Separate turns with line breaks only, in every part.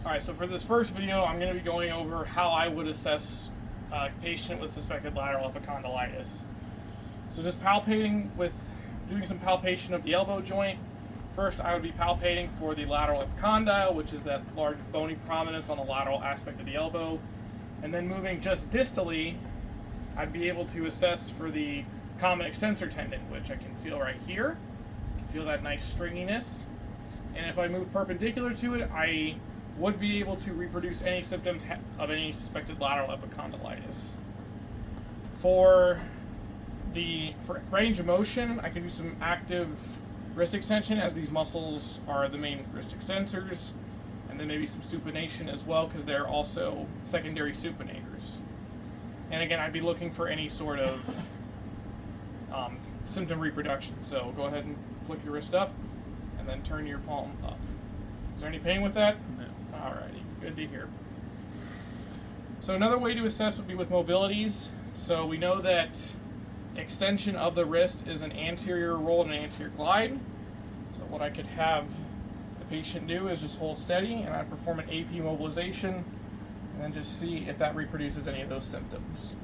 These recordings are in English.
Alright, so for this first video, I'm going to be going over how I would assess a patient with suspected lateral epicondylitis. So just doing some palpation of the elbow joint. First, I would be palpating for the lateral epicondyle, which is that large bony prominence on the lateral aspect of the elbow. And then moving just distally, I'd be able to assess for the common extensor tendon, which I can feel right here. I can feel that nice stringiness. And if I move perpendicular to it, I would be able to reproduce any symptoms of any suspected lateral epicondylitis. For range of motion, I can do some active wrist extension, as these muscles are the main wrist extensors, and then maybe some supination as well, because they're also secondary supinators. And again, I'd be looking for any sort of symptom reproduction. So go ahead and flick your wrist up, and then turn your palm up. Is there any pain with that?
No.
Alrighty, good to hear. So another way to assess would be with mobilities. So we know that extension of the wrist is an anterior roll and an anterior glide. So what I could have the patient do is just hold steady, and I perform an AP mobilization, and then just see if that reproduces any of those symptoms.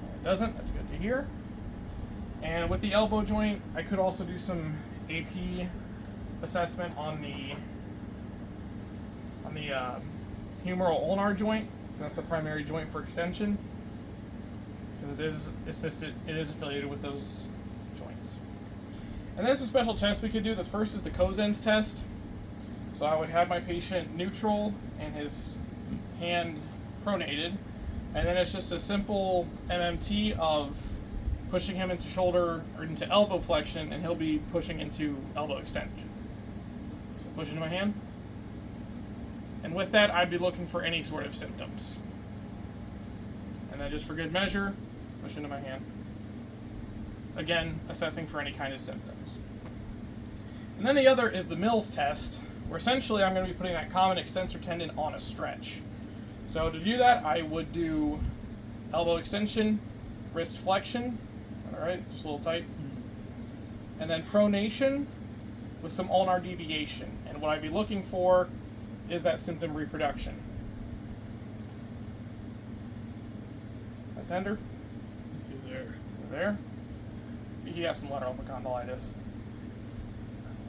If it doesn't, that's good to hear. And with the elbow joint, I could also do some AP assessment on the humeral ulnar joint. That's the primary joint for extension, because it is affiliated with those joints. And then some special tests we could do. The first is the Cosen's test. So I would have my patient neutral and his hand pronated, and then it's just a simple MMT of pushing him into shoulder or into elbow flexion, and he'll be pushing into elbow extension. So push into my hand. And with that, I'd be looking for any sort of symptoms. And then just for good measure, push into my hand. Again, assessing for any kind of symptoms. And then the other is the Mills test, where essentially I'm going to be putting that common extensor tendon on a stretch. So to do that, I would do elbow extension, wrist flexion, all right, just a little tight, and then pronation with some ulnar deviation. And what I'd be looking for is that symptom reproduction. That tender? There. He has some lateral epicondylitis.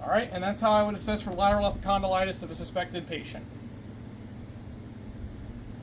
All right, and that's how I would assess for lateral epicondylitis of a suspected patient.